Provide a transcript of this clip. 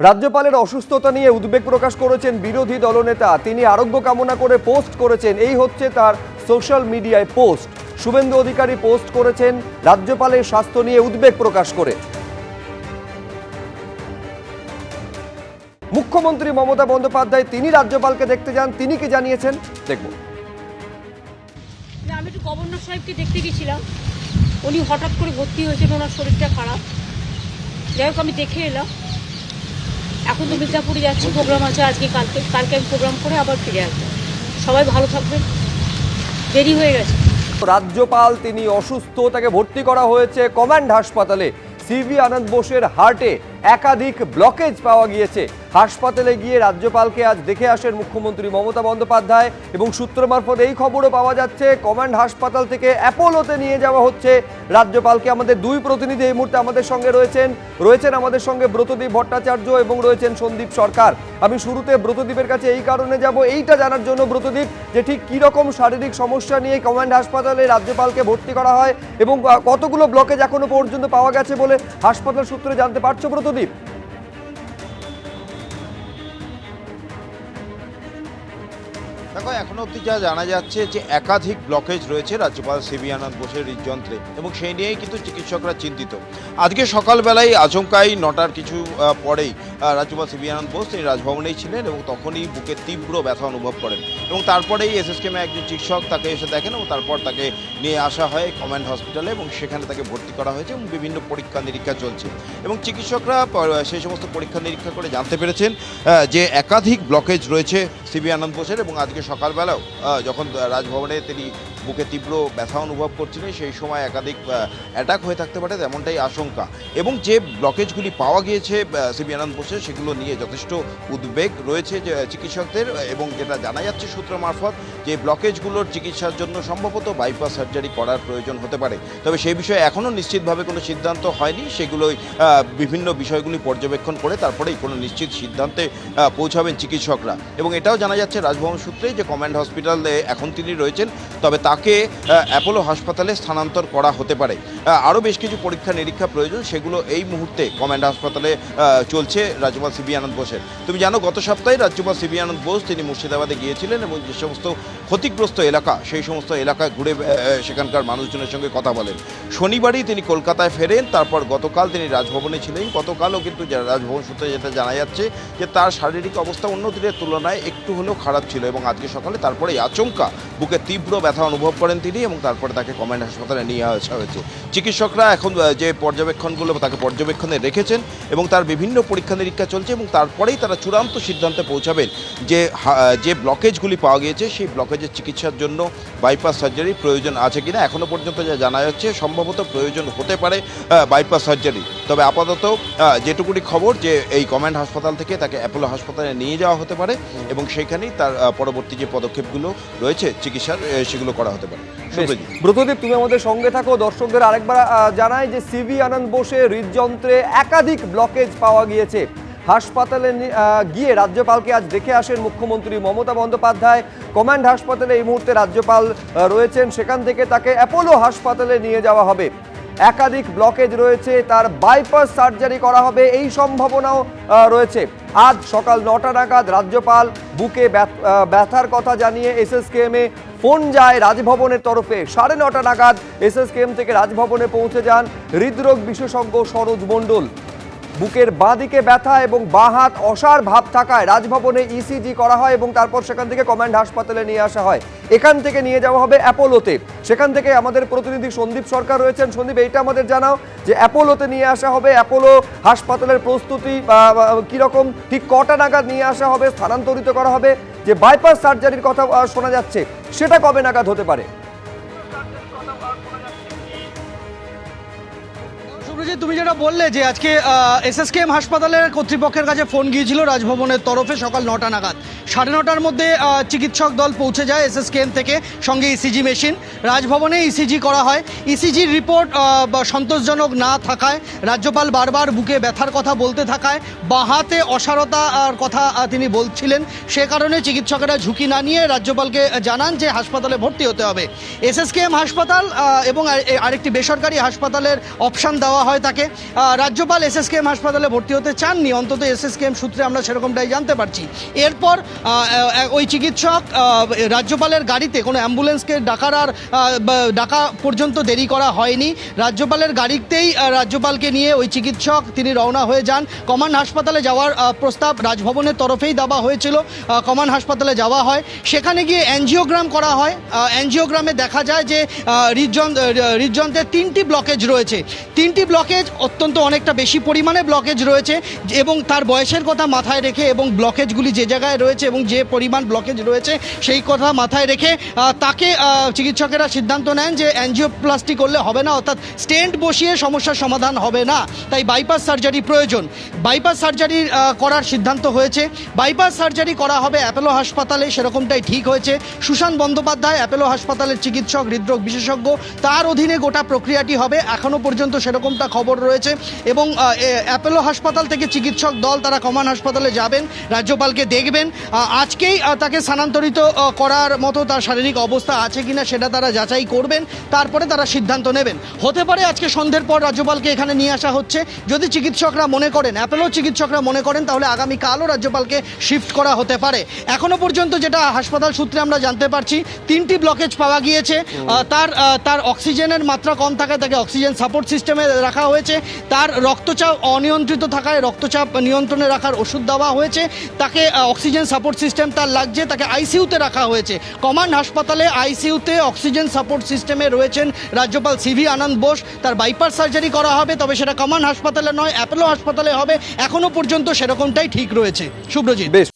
রাজ্যপালের অসুস্থতা নিয়ে উদ্বেগ প্রকাশ করেছেন বিরোধী দলনেতা। তিনি আরোগ্য কামনা করে পোস্ট করেছেন। এই হচ্ছে তার সোশ্যাল মিডিয়ায় পোস্ট। শুভেন্দু অধিকারী পোস্ট করেছেন রাজ্যপালের স্বাস্থ্য নিয়ে উদ্বেগ প্রকাশ করে। মুখ্যমন্ত্রী মমতা বন্দ্যোপাধ্যায় তিনি রাজ্যপালকে দেখতে যান। তিনি কি জানিয়েছেন দেখব। আমি একটু গভর্নর সাহেবকে দেখতে গেছিলাম, উনি হঠাৎ করে ভর্তি হয়েছেন, ওনার শরীরটা খারাপ। যাই হোক আমি দেখে এলাম। এখন তো মির্জাপুরে যাচ্ছি, প্রোগ্রাম আছে আজকে কালকে আমি প্রোগ্রাম করে আবার ফিরে আসবো। সবাই ভালো থাকবেন। দেরি হয়ে গেছে। রাজ্যপাল তিনি অসুস্থ, তাকে ভর্তি করা হয়েছে কমান্ড হাসপাতালে। সিভি আনন্দ বোসের হার্টে একাধিক ব্লকেজ পাওয়া গিয়েছে। হাসপাতালে গিয়ে রাজ্যপালকে আজ দেখে আসেন মুখ্যমন্ত্রী মমতা বন্দ্যোপাধ্যায় এবং সূত্র মারফত এই খবরও পাওয়া যাচ্ছে কমান্ড হাসপাতাল থেকে অ্যাপোলোতে নিয়ে যাওয়া হচ্ছে রাজ্যপালকে। আমাদের দুই প্রতিনিধি এই মুহূর্তে আমাদের সঙ্গে রয়েছেন আমাদের সঙ্গে ব্রতদীপ ভট্টাচার্য এবং রয়েছেন সন্দীপ সরকার। আমি শুরুতে ব্রতদীপের কাছে এই কারণে যাব, এইটা জানার জন্য ব্রতদীপ, যে ঠিক কীরকম শারীরিক সমস্যা নিয়ে কমান্ড হাসপাতালে রাজ্যপালকে ভর্তি করা হয় এবং কতগুলো ব্লকেজ এখনো পর্যন্ত পাওয়া গেছে বলে হাসপাতাল সূত্রে জানতে পারছো ব্রতদীপ? দেখো, এখনো অবধি যা জানা যাচ্ছে যে একাধিক ব্লকেজ রয়েছে রাজ্যপাল সিভি আনন্দ বোসের হৃদযন্ত্রে এবং সেই নিয়েই কিন্তু চিকিৎসকরা চিন্তিত। আজকে সকালবেলায় আচমকাই 9টার কিছু পরেই রাজ্যপাল সিভি আনন্দ বোস তিনি রাজভবনেই ছিলেন এবং তখনই বুকে তীব্র ব্যথা অনুভব করেন এবং তারপরেই এসএসকেএমে একজন চিকিৎসক তাকে এসে দেখেন এবং তারপর তাকে নিয়ে আসা হয় কমান্ড হসপিটালে এবং সেখানে তাকে ভর্তি করা হয়েছে এবং বিভিন্ন পরীক্ষা নিরীক্ষা চলছে এবং চিকিৎসকরা সেই সমস্ত পরীক্ষা নিরীক্ষা করে জানতে পেরেছেন যে একাধিক ব্লকেজ রয়েছে সিভি আনন্দ বোসের এবং আজকে সকালবেলাও যখন রাজভবনে তিনি বুকে তীব্র ব্যথা অনুভব করছিলেন সেই সময় একাধিক অ্যাটাক হয়ে থাকতে পারে এমনটাই আশঙ্কা এবং যে ব্লকেজগুলি পাওয়া গিয়েছে সিভি আনন্দ বোসের সেগুলো নিয়ে যথেষ্ট উদ্বেগ রয়েছে যে চিকিৎসকদের এবং যেটা জানা যাচ্ছে সূত্র মারফত যে ব্লকেজগুলোর চিকিৎসার জন্য সম্ভবত বাইপাস সার্জারি করার প্রয়োজন হতে পারে। তবে সেই বিষয়ে এখনও নিশ্চিতভাবে কোনো সিদ্ধান্ত হয়নি, সেগুলোই বিভিন্ন বিষয়গুলি পর্যবেক্ষণ করে তারপরেই কোনো নিশ্চিত সিদ্ধান্তে পৌঁছাবেন চিকিৎসকরা এবং এটাও জানা যাচ্ছে রাজভবন সূত্রে যে কমান্ড হসপিটালে এখন তিনি রয়েছেন, তবে তাকে অ্যাপোলো হাসপাতালে স্থানান্তর করা হতে পারে। আরও বেশ কিছু পরীক্ষা নিরীক্ষা প্রয়োজন, সেগুলো এই মুহূর্তে কমান্ড হাসপাতালে চলছে রাজ্যপাল সিভি আনন্দ বোসের। তুমি জানো গত সপ্তাহে রাজ্যপাল সিভি আনন্দ বোস তিনি মুর্শিদাবাদে গিয়েছিলেন এবং যে সমস্ত ক্ষতিগ্রস্ত এলাকা সেই সমস্ত এলাকায় ঘুরে সেখানকার মানুষজনের সঙ্গে কথা বলেন। শনিবারই তিনি কলকাতায় ফেরেন, তারপর গতকাল তিনি রাজভবনে ছিলেন। গতকালও কিন্তু রাজভবন সূত্রে যেটা জানা যাচ্ছে যে তার শারীরিক অবস্থা অন্য দিনের তুলনায় একটু হলেও খারাপ ছিল এবং আজকে সকালে তারপরে আচমকা বুকে তীব্র ব্যথা অনুভব করেন তিনি এবং তারপরে তাকে কমান্ড হাসপাতালে নিয়ে আসা হয়েছে। চিকিৎসকরা এখন যে পর্যবেক্ষণগুলো তাকে পর্যবেক্ষণে রেখেছেন এবং তার বিভিন্ন পরীক্ষা নিরীক্ষা চলছে এবং তারপরেই তারা চূড়ান্ত সিদ্ধান্তে পৌঁছাবেন যে ব্লকেজগুলি পাওয়া গিয়েছে সেই ব্লকেজের চিকিৎসার জন্য বাইপাস সার্জারির প্রয়োজন আছে কিনা। এখনও পর্যন্ত যা জানা যাচ্ছে সম্ভবত প্রয়োজন হতে পারে বাইপাস সার্জারি। তবে আপাতত যেটুকুনি খবর যে এই কমান্ড হাসপাতাল থেকে তাকে অ্যাপোলো হাসপাতালে নিয়ে যাওয়া হতে পারে এবং সেইখানেই তার পরবর্তী যে পদক্ষেপগুলো রয়েছে চিকিৎসার সেগুলো করা হতে পারে। ব্রতদীপ, তুমি আমাদের সঙ্গে থাকো। দর্শকদের আরেকবার জানাই যে সিভি আনন্দ বোসের হৃদযন্ত্রে একাধিক ব্লকেজ পাওয়া গিয়েছে। হাসপাতালে গিয়ে রাজ্যপালকে আজ দেখে আসেন মুখ্যমন্ত্রী মমতা বন্দ্যোপাধ্যায়। কমান্ড হাসপাতালে এই মুহূর্তে রাজ্যপাল রয়েছেন, সেখান থেকে তাকে অ্যাপোলো হাসপাতালে নিয়ে যাওয়া হবে। একাধিক ব্লকেজ রয়েছে, তার বাইপাস সার্জারি করা হবে এই সম্ভাবনাও রয়েছে। আজ সকাল 9টা নাগাদ রাজ্যপাল বুকে ব্যথার কথা জানিয়ে এসএসকেএমে ফোন যায় রাজভবনের তরফে। 9:30 নাগাদ এসএসকেএম থেকে রাজভবনে পৌঁছে যান হৃদরোগ বিশেষজ্ঞ সরোজ মণ্ডল। বুকের বাঁ দিকে ব্যথা এবং বাঁ হাত অসাড় ভাব থাকায় রাজভবনে ইসিজি করা হয় এবং তারপর সেখান থেকে কমান্ড হাসপাতালে নিয়ে আসা হয়। এখান থেকে নিয়ে যাওয়া হবে অ্যাপোলোতে। সেখান থেকে আমাদের প্রতিনিধি সন্দীপ সরকার রয়েছেন। সন্দীপ, এইটা আমাদের জানাও যে অ্যাপোলোতে নিয়ে আসা হবে। অ্যাপোলো হাসপাতালের প্রস্তুতি কীরকম, ঠিক কটা নাগাদ নিয়ে আসা হবে, স্থানান্তরিত করা হবে? যে বাইপাস সার্জারির কথা শোনা যাচ্ছে সেটা কবে নাগাদ হতে পারে? তুমি যেটা বললে যে আজকে এসএসকেএম হাসপাতালের কর্তৃপক্ষের কাছে ফোন গিয়েছিল রাজভবনের তরফে সকাল 9টা নাগাদ। 9:30টার মধ্যে চিকিৎসক দল পৌঁছে যায় এসএসকেএম থেকে, সঙ্গে ইসিজি মেশিন। রাজভবনে ইসিজি করা হয়। ইসিজির রিপোর্ট সন্তোষজনক না থাকায় রাজ্যপাল বারবার বুকে ব্যথার কথা বলতে থাকায় বাঁ হাতে অসারতার কথা তিনি বলছিলেন, সে কারণে চিকিৎসকেরা ঝুঁকি না নিয়ে রাজ্যপালকে জানান যে হাসপাতালে ভর্তি হতে হবে। এসএসকেএম হাসপাতাল এবং আরেকটি বেসরকারি হাসপাতালের অপশান দেওয়া হয় তাকে। রাজ্যপাল এসএসকেএম হাসপাতালে ভর্তি হতে চাননি, অন্তত এসএসকেএম সূত্রে আমরা সেরকমটাই জানতে পারছি। এরপর ওই চিকিৎসক রাজ্যপালের গাড়িতে কোনো অ্যাম্বুলেন্সকে ডাকা পর্যন্ত দেরি করা হয়নি। রাজ্যপালের গাড়িতেই রাজ্যপালকে নিয়ে ওই চিকিৎসক তিনি রওনা হয়ে যান। কমান্ড হাসপাতালে যাওয়ার প্রস্তাব রাজভবনের তরফেই দেওয়া হয়েছিল। কমান্ড হাসপাতালে যাওয়া হয়, সেখানে গিয়ে অ্যাঞ্জিওগ্রাম করা হয়। অ্যাঞ্জিওগ্রামে দেখা যায় যে হৃদযন্ত্রের 3টি ব্লকেজ রয়েছে। 3টি ব্লকেজ অত্যন্ত অনেকটা বেশি পরিমাণে ব্লকেজ রয়েছে, এবং তার বয়সের কথা মাথায় রেখে এবং ব্লকেজগুলি যে জায়গায় রয়েছে এবং যে পরিমাণ ব্লকেজ রয়েছে সেই কথা মাথায় রেখে তাকে চিকিৎসকেরা সিদ্ধান্ত নেন যে অ্যাঞ্জিওপ্লাস্টি করলে হবে না, অর্থাৎ স্টেন্ট বসিয়ে সমস্যার সমাধান হবে না, তাই বাইপাস সার্জারি প্রয়োজন। বাইপাস সার্জারি করার সিদ্ধান্ত হয়েছে। বাইপাস সার্জারি করা হবে অ্যাপোলো হাসপাতালে, সেরকমটাই ঠিক হয়েছে। সুশান্ত বন্দ্যোপাধ্যায় অ্যাপোলো হাসপাতালের চিকিৎসক, হৃদরোগ বিশেষজ্ঞ, তার অধীনে গোটা প্রক্রিয়াটি হবে, এখনও পর্যন্ত সেরকমটা খবর রয়েছে। এবং অ্যাপোলো হাসপাতাল থেকে চিকিৎসক দল তারা কমান হাসপাতালে যাবেন, রাজ্যপালকে দেখবেন। আজকেই তাকে স্থানান্তরিত করার মতো তার শারীরিক অবস্থা আছে কিনা সেটা তারা যাচাই করবেন, তারপরে তারা সিদ্ধান্ত নেবেন। হতে পারে আজকে সন্ধ্যের পর রাজ্যপালকে এখানে নিয়ে আসা হচ্ছে। যদি চিকিৎসকরা মনে করেন, অ্যাপোলো চিকিৎসকরা মনে করেন, তাহলে আগামীকালও রাজ্যপালকে শিফট করা হতে পারে। এখনো পর্যন্ত যেটা হাসপাতাল সূত্রে আমরা জানতে পারছি, 3টি ব্লকেজ পাওয়া গিয়েছে। তার অক্সিজেনের মাত্রা কম থাকায় তাকে অক্সিজেন সাপোর্ট সিস্টেমে রাখা হয়েছে। তার রক্তচাপ অনিয়ন্ত্রিত থাকায় রক্তচাপ নিয়ন্ত্রণে রাখার ওষুধ দেওয়া হয়েছে। তাকে অক্সিজেন সাপোর্ট সিস্টেম তার লাগছে, তাকে আইসিইউতে রাখা হয়েছে। কমান্ড হাসপাতালে আইসিইউতে অক্সিজেন সাপোর্ট সিস্টেমে রয়েছেন রাজ্যপাল সিভি আনন্দ বোস। তার বাইপাস সার্জারি করা হবে, তবে সেটা কমান্ড হাসপাতালে নয়, অ্যাপোলো হাসপাতালে হবে। এখনো পর্যন্ত সেরকমটাই ঠিক রয়েছে। শুভ্রজিৎ। বেশ।